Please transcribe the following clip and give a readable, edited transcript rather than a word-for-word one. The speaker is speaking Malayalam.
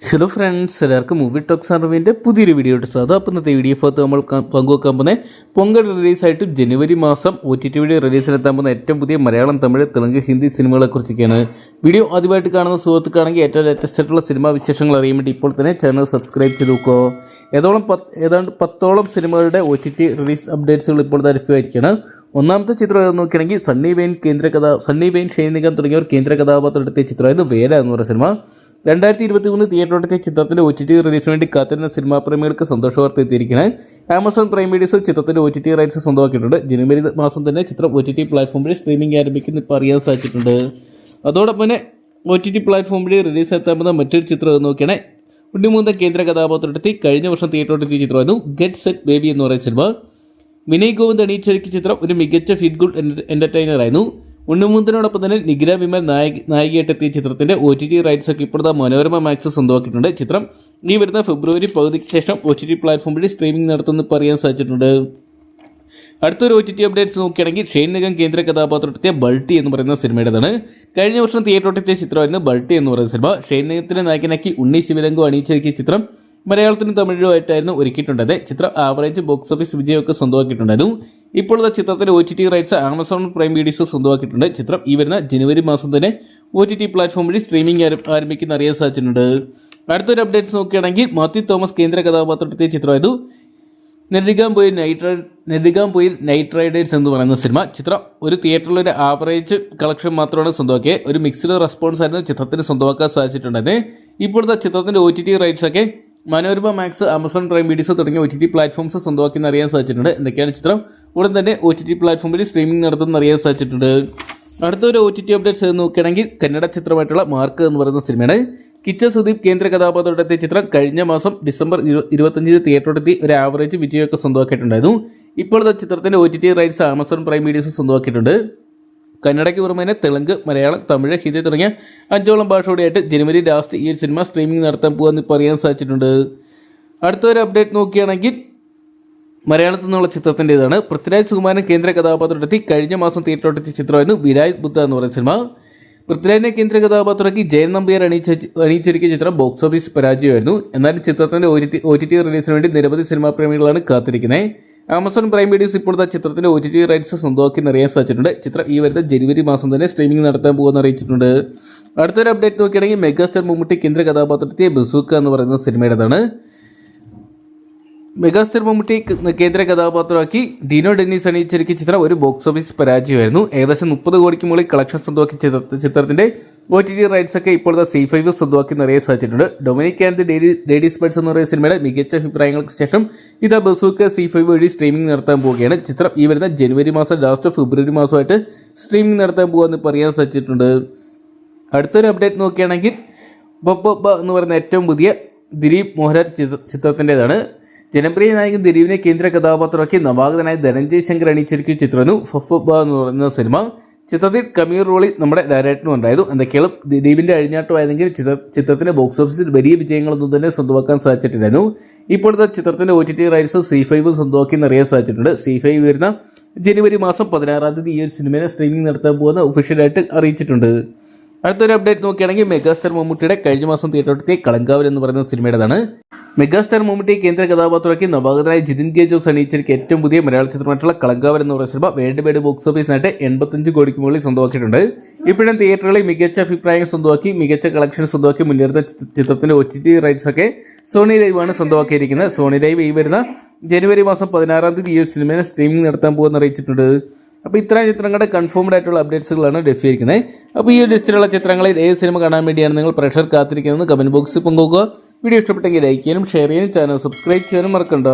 ഹലോ ഫ്രണ്ട്സ്, എല്ലാവർക്കും മൂവി ടോക്സ് അറിവിൻ്റെ പുതിയൊരു വീഡിയോ എടുത്തത്. അപ്പോൾ ഇന്നത്തെ വീഡിയോ ഭാഗത്ത് നമ്മൾ പങ്കുവെക്കാൻ പോകുന്നത് പൊങ്കൽ റിലീസായിട്ട് ജനുവരി മാസം OTT വഴി റിലീസിലെത്താൻ പോകുന്ന ഏറ്റവും പുതിയ മലയാളം, തമിഴ്, തെലുങ്ക്, ഹിന്ദി സിനിമകളെക്കുറിച്ചൊക്കെയാണ്. വീഡിയോ ആദ്യമായിട്ട് കാണുന്ന സുഹൃത്തുക്കാണെങ്കിൽ ഏറ്റവും ലേറ്റസ്റ്റ് ആയിട്ടുള്ള സിനിമാ വിശേഷങ്ങൾ അറിയാൻ വേണ്ടി ഇപ്പോൾ തന്നെ ചാനൽ സബ്സ്ക്രൈബ് ചെയ്ത് നോക്കുമോ. ഏതാണ്ട് 10ഓളം സിനിമകളുടെ OTT റിലീസ് അപ്ഡേറ്റ്സുകൾ ഇപ്പോൾ ലഭ്യമായിരിക്കുകയാണ്. ഒന്നാമത്തെ ചിത്രം ഏതെന്ന് നോക്കുകയാണെങ്കിൽ സണ്ണി വെയിൻ, ഷെയ്ൻ നിഗം തുടങ്ങിയവർ കേന്ദ്ര കഥാപാത്രം എടുത്തിയ ചിത്രമായിരുന്നു വേല എന്ന് പറയുന്ന സിനിമ. 2023 തിയേറ്ററിലെത്തിയ ചിത്രത്തിന്റെ OTT റിലീസിന് വേണ്ടി കാത്തിരുന്ന സിനിമാ പ്രേമികൾക്ക് സന്തോഷവാർത്ത എത്തിയിരിക്കുന്നത്. ആമസോൺ പ്രൈം വീഡിയോസ് ചിത്രത്തിന്റെ OTT റൈറ്റ്സ് സ്വന്തമാക്കിയിട്ടുണ്ട്. ജനുവരി മാസം തന്നെ ചിത്രം OTT പ്ലാറ്റ്ഫോം വഴി സ്ട്രീമിംഗ് ആരംഭിക്കുന്ന ഇപ്പോൾ അറിയാൻ സാധിച്ചിട്ടുണ്ട്. അതോടൊപ്പം തന്നെ OTT പ്ലാറ്റ്ഫോം വഴി റിലീസ് എത്താവുന്ന മറ്റൊരു ചിത്രം എന്ന് നോക്കിയാണെങ്കിൽ ഉണ്ണിമൂന്ന കേന്ദ്ര കഥാപാത്രത്തിൽ കഴിഞ്ഞ വർഷം തിയേറ്ററിലെത്തിയ ചിത്രമായിരുന്നു ഗെറ്റ് സെറ്റ് ബേബി എന്ന് പറയുന്ന സിനിമ. വിനയ് ഗോവിന്ദ് അണിയിച്ചൊരുക്കിയ ചിത്രം ഒരു മികച്ച ഫീൽ ഗുഡ് എന്റർടൈനർ ആയിരുന്നു. ഉണ്ണിമൂന്നിനോടൊപ്പം തന്നെ നിഖില വിമൽ നായികയായിട്ടെത്തിയ ചിത്രത്തിന്റെ OTT റൈറ്റ്സ് ഒക്കെ ഇപ്പോഴത്തെ മനോരമ മാക്സ് സ്വന്തമാക്കിയിട്ടുണ്ട്. ചിത്രം ഈ വരുന്ന ഫെബ്രുവരി പകുതിക്ക് ശേഷം OTT പ്ലാറ്റ്ഫോം വഴി സ്ട്രീമിംഗ് നടത്തുമെന്ന് ഇപ്പോൾ അറിയാൻ സാധിച്ചിട്ടുണ്ട്. അടുത്തൊരു OTT അപ്ഡേറ്റ്സ് നോക്കുകയാണെങ്കിൽ ഷെയ്ൻ നിഗം കേന്ദ്ര കഥാപാത്രത്തെ ബൾട്ടി എന്ന് പറയുന്ന സിനിമയുടേതാണ്. കഴിഞ്ഞ വർഷം തിയേറ്ററിലെത്തിയ ചിത്രമായിരുന്നു ബൾട്ടി എന്ന് പറയുന്ന സിനിമ. ഷെയ്ൻ നിഗത്തിനെ നായകനാക്കി ഉണ്ണി ശിവരംഗു അണിയിച്ചൊരുക്കിയ ചിത്രം മലയാളത്തിനും തമിഴിലുമായിട്ടായിരുന്നു ഒരുക്കിയിട്ടുണ്ടത്. ചിത്രം ആവറേജ് ബോക്സ് ഓഫീസ് വിജയമൊക്കെ സ്വന്തമാക്കിയിട്ടുണ്ടായിരുന്നു. ഇപ്പോഴത്തെ ചിത്രത്തിന്റെ OTT rights Amazon prime videos സ്വന്തമാക്കിയിട്ടുണ്ട്. ചിത്രം ഈ വരുന്ന ജനുവരി മാസം തന്നെ OTT പ്ലാറ്റ്ഫോം വഴി സ്ട്രീമിംഗ് ആരംഭിക്കുന്ന അറിയാൻ സാധിച്ചിട്ടുണ്ട്. അടുത്തൊരു അപ്ഡേറ്റ്സ് നോക്കുകയാണെങ്കിൽ മാത്യു തോമസ് കേന്ദ്ര കഥാപാത്രത്തെ ചിത്രമായിരുന്നു നെല്ലികാംപൊയിൽ നൈറ്റ് റൈഡേഴ്സ് എന്ന് പറയുന്ന സിനിമ. ചിത്രം ഒരു തിയേറ്ററിലൊരു ആവറേജ് കളക്ഷൻ മാത്രമാണ് സ്വന്തമാക്കിയത്. ഒരു മിക്സ്ഡ് റെസ്പോൺസ് ആയിരുന്നു ചിത്രത്തിന് സ്വന്തമാക്കാൻ സാധിച്ചിട്ടുണ്ടായത്. ഇപ്പോഴത്തെ ചിത്രത്തിന്റെ OTT റൈറ്റ്സ് ഒക്കെ Manorama max, Amazon prime videos തുടങ്ങിയ OTT പ്ലാറ്റ്ഫോംസ് സ്വന്തമാക്കി അറിയാൻ സാധിച്ചിട്ടുണ്ട്. എന്തൊക്കെയാണ് ചിത്രം ഉടൻ തന്നെ OTT പ്ലാറ്റ്ഫോമിൽ സ്ട്രീമിംഗ് നടത്തുമെന്ന് അറിയാൻ സാധിച്ചിട്ടുണ്ട്. അടുത്തൊരു OTT അപ്ഡേറ്റ്സ് നോക്കുകയാണെങ്കിൽ കന്നഡ ചിത്രമായിട്ടുള്ള മാർക്ക് എന്ന് പറയുന്ന സിനിമയാണ്. കിച്ച സുദീപ് കേന്ദ്ര കഥാപാത്രത്തെ ചിത്രം കഴിഞ്ഞ മാസം ഡിസംബർ 25 തിയേറ്ററിലെത്തി ഒരു ആവറേജ് വിജയമൊക്കെ സ്വന്തമാക്കിയിട്ടുണ്ടായിരുന്നു. ഇപ്പോഴത്തെ ചിത്രത്തിന്റെ OTT rights Amazon prime videos സ്വന്തമാക്കിയിട്ടുണ്ട്. കന്നഡയ്ക്ക് പുറമെ തെലുങ്ക്, മലയാളം, തമിഴ്, ഹിന്ദി തുടങ്ങിയ 5ഓളം ഭാഷയോടെയായിട്ട് ജനുവരി ലാസ്റ്റ് ഈ ഒരു സിനിമ സ്ട്രീമിംഗ് നടത്താൻ പോകുമെന്ന് ഇപ്പോൾ അറിയാൻ സാധിച്ചിട്ടുണ്ട്. അടുത്തൊരു അപ്ഡേറ്റ് നോക്കുകയാണെങ്കിൽ മലയാളത്തിൽ നിന്നുള്ള ചിത്രത്തിൻ്റെതാണ്. പൃഥ്വിരാജ് സുകുമാരൻ കേന്ദ്ര കഥാപാത്രത്തിൽ കഴിഞ്ഞ മാസം തിയേറ്ററിലെത്തിയ ചിത്രമായിരുന്നു വിരായ് ബുദ്ധ എന്ന് പറയുന്ന സിനിമ. പൃഥ്വിരാജിനെ കേന്ദ്ര കഥാപാത്രമാക്കി ജയൻ നമ്പ്യാർ അണിയിച്ചൊരുക്കിയ ചിത്രം ബോക്സ് ഓഫീസ് പരാജയമായിരുന്നു. എന്നാലും ചിത്രത്തിന്റെ OTT റിലീസിന് വേണ്ടി നിരവധി സിനിമാ പ്രേമികളാണ് കാത്തിരിക്കുന്നത്. ആമസോൺ പ്രൈം വീഡിയോസ് ഇപ്പോഴത്തെ ചിത്രത്തിന്റെ OTT റൈറ്റ്സ് സ്വന്തമാക്കി അറിയാൻ സാധിച്ചിട്ടുണ്ട്. ചിത്രം ഈ വരുന്ന ജനുവരി മാസം തന്നെ സ്ട്രീമിംഗ് നടത്താൻ പോകുമെന്ന് അറിയിച്ചിട്ടുണ്ട്. അടുത്തൊരു അപ്ഡേറ്റ് നോക്കുകയാണെങ്കിൽ മെഗാസ്റ്റാർ മമ്മൂട്ടി കേന്ദ്ര കഥാപാത്രത്തെ ബസൂക്ക എന്ന് പറയുന്ന സിനിമയുടേതാണ്. മെഗാസ്റ്റാർ മമ്മൂട്ടി കേന്ദ്ര കഥാപാത്രമാക്കി ഡിനോ ഡെന്നീസ് അണിയിച്ചൊരുക്കിയ ചിത്രം ഒരു ബോക്സ് ഓഫീസ് പരാജയമായിരുന്നു. ഏകദേശം 30 കോടിക്ക് മുകളിൽ കളക്ഷൻ സ്വന്തമാക്കിയ ചിത്രത്തിന്റെ OTT റൈറ്റ്സ് ഒക്കെ ഇപ്പോഴത്തെ C5 സ്വന്തമാക്കി അറിയാൻ സാധിച്ചിട്ടുണ്ട്. ഡൊമിനിക് ആൻഡ് ലേഡീസ് ബേർഡ്സ് എന്ന് പറയുന്ന സിനിമയുടെ മികച്ച അഭിപ്രായങ്ങൾക്ക് ശേഷം ഇതാ ബസൂക്ക C5 വഴി സ്ട്രീമിംഗ് നടത്താൻ പോവുകയാണ്. ചിത്രം ഈ വരുന്ന ജനുവരി മാസം ലാസ്റ്റ് ഫെബ്രുവരി മാസമായിട്ട് സ്ട്രീമിംഗ് നടത്താൻ പോകുമെന്ന് പറയാൻ സാധിച്ചിട്ടുണ്ട്. അടുത്തൊരു അപ്ഡേറ്റ് നോക്കുകയാണെങ്കിൽ ബൊബ്ബ എന്ന് പറയുന്ന ഏറ്റവും പുതിയ ദിലീപ് മോഹൻലാൽ ചിത്രത്തിൻ്റെതാണ്. ജനപ്രിയ നായകൻ ദിലീപിനെ കേന്ദ്ര കഥാപാത്രമാക്കി നവാഗതനായ ധനഞ്ജയ് ശങ്കർ അണിയിച്ചൊരുക്കിയ ചിത്രമായിരുന്നു ഫൊഫബ എന്ന് പറയുന്ന സിനിമ. ചിത്രത്തിൽ കമീർ റോളി നമ്മുടെ ഡയറക്ടറും ഉണ്ടായിരുന്നു. എന്തൊക്കെയാണ് ദിലീപിന്റെ അഴിഞ്ഞാട്ടമായതെങ്കിൽ ചിത്രത്തിന്റെ ബോക്സ് ഓഫീസിൽ വലിയ വിജയങ്ങളൊന്നും തന്നെ സ്വന്തമാക്കാൻ സാധിച്ചിട്ടില്ലായിരുന്നു. ഇപ്പോഴത്തെ ചിത്രത്തിന്റെ OTT റൈറ്റ്സ് C5 സ്വന്തമാക്കി അറിയാൻ സാധിച്ചിട്ടുണ്ട്. C5 വരുന്ന ജനുവരി മാസം 16 ഈ ഒരു സിനിമയെ സ്ട്രീമിംഗ് നടത്താൻ പോകുന്ന ഒഫീഷ്യലായിട്ട് അറിയിച്ചിട്ടുണ്ട്. അടുത്തൊരു അപ്ഡേറ്റ് നോക്കുകയാണെങ്കിൽ മെഗാസ്റ്റാർ മമ്മൂട്ടിയുടെ കഴിഞ്ഞ മാസം തിയേറ്ററിലെത്തിയ കളങ്കാവൽ എന്ന് പറയുന്ന സിനിമയുടേതാണ്. മെഗാസ്റ്റാർ മമ്മൂട്ടി കേന്ദ്ര കഥാപാത്രമാക്കി നവാഗതനായ ജിതിൻ കെ ജോസ് അണിയിച്ചൊരുക്കിയ ഏറ്റവും പുതിയ മലയാള ചിത്രമായിട്ടുള്ള കളങ്കാവൽ എന്ന് പറയുന്ന സിനിമ വേൾഡ് വൈഡ് ബോക്സ് ഓഫീസിനായിട്ട് 85 കോടിക്ക് മുകളിൽ സ്വന്തമാക്കിയിട്ടുണ്ട്. ഇപ്പോഴും തിയേറ്ററുകളിൽ മികച്ച അഭിപ്രായങ്ങൾ സ്വന്തമാക്കി മികച്ച കളക്ഷൻ സ്വന്തമാക്കി മുന്നേറുന്ന ചിത്രത്തിന്റെ OTT റൈറ്റ്സ് ഒക്കെ സോണി ലൈവ് ആണ് സ്വന്തമാക്കിയിരിക്കുന്നത്. സോണി ലൈവ് ഈ വരുന്ന ജനുവരി മാസം 16 ഈ സിനിമയെ സ്ട്രീമിംഗ് നടത്താൻ പോകുമെന്ന് അറിയിച്ചിട്ടുണ്ട്. അപ്പോൾ ഇത്രയും ചിത്രങ്ങളുടെ കൺഫേംഡ് ആയിട്ടുള്ള അപ്ഡേറ്റ്സുകളാണ് ലഭ്യമായിരിക്കുന്നത്. അപ്പോൾ ഈ ലിസ്റ്റിലുള്ള ചിത്രങ്ങളിൽ ഏത് സിനിമ കാണാൻ വേണ്ടിയാണ് നിങ്ങൾ പ്രേക്ഷകർ കാത്തിരിക്കുന്നത് കമന്റ് ബോക്സിൽ പങ്കുവെക്കുക. വീഡിയോ ഇഷ്ടപ്പെട്ടെങ്കിൽ ലൈക്ക് ചെയ്യാനും ഷെയർ ചെയ്യാനും ചാനൽ സബ്സ്ക്രൈബ് ചെയ്യാനും മറക്കണ്ട.